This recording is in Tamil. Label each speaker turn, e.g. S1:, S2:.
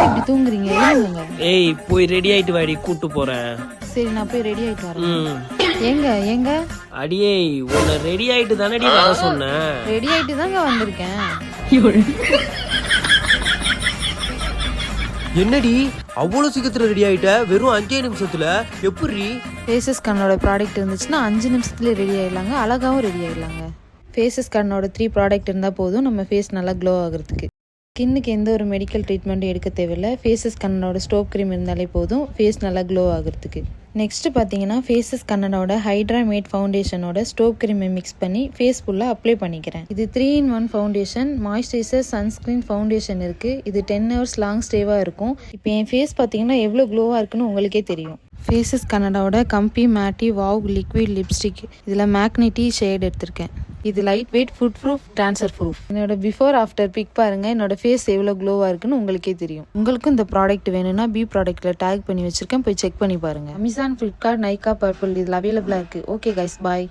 S1: இப்படி தூங்குறீங்க? எழுந்துங்க.
S2: ஏய் போய் ரெடி ஆயிட்டு வாடி, கூட்டு போறேன்.
S1: சரி நான் போய் ரெடி ஆயிட்டு வரேன். ஏங்க
S2: அடியே உன்னை ரெடி ஆயிட்டு தானடி வர சொன்னேன்.
S1: ரெடி ஆயிட்டு தாங்க வந்திருக்கேன்.
S3: என்னடி அவ்வளவு சீக்கிரத்துல ரெடி ஆயிட்ட? வெறும் 5 நிமிஷத்துல எப்படி?
S1: ஃபேஸஸ் கண்ணோட ப்ராடக்ட் இருந்துச்சுன்னா 5 நிமிஷத்துல ரெடி ஆயிடலாங்க. அழகாவும் ரெடி ஆயிடலாங்க. ஃபேஸஸ் கண்ணோட 3 ப்ராடக்ட் இருந்தால் போதும் நம்ம ஃபேஸ் நல்லா க்ளோ ஆகிறதுக்கு. ஸ்கின்னுக்கு எந்த ஒரு மெடிக்கல் ட்ரீட்மெண்ட்டும் எடுக்க தேவையில்லை. ஃபேஸஸ் கண்ணனோட ஸ்டோப் க்ரீம் இருந்தாலே போதும் ஃபேஸ் நல்லா க்ளோ ஆகிறதுக்கு. நெக்ஸ்ட்டு பார்த்தீங்கன்னா ஃபேஸஸ் கண்ணனோட ஹைட்ரா மேட் ஃபவுண்டேஷனோட ஸ்டோப் க்ரீமை மிக்ஸ் பண்ணி ஃபேஸ் ஃபுல்லாக அப்ளை பண்ணிக்கிறேன். இது 3-in-1 foundation, moisturiser, sunscreen, foundation இருக்குது. இது 10 hours லாங் ஸ்டேவாக இருக்கும். இப்போ என் ஃபேஸ் பார்த்தீங்கன்னா எவ்வளோ க்ளோவாக இருக்குன்னு உங்களுக்கே தெரியும். ஃபேஸஸ் கன்னடாவோட கம்பி மேட்டி வாவ் லிக்விட் லிப்ஸ்டிக், இதில் மேக்னிட்டி ஷேட் எடுத்திருக்கேன். இது light weight, food proof, transfer proof. என்னோட பிஃபோர் ஆஃப்டர் பிக் பாருங்க, என்னோட ஃபேஸ் எவ்வளோ க்ளோவாக இருக்குன்னு உங்களுக்கே தெரியும். உங்களுக்கும் இந்த ப்ராடக்ட் வேணும்னா பி ப்ராடக்ட்ல டேக் பண்ணி வச்சிருக்கேன், போய் செக் பண்ணி பாருங்க. அமேசான், ஃப்ளிப்கார்ட், நைகா, பர்பிள் இதில் அவைலபிளாக இருக்குது. ஓகே கைஸ், பாய்.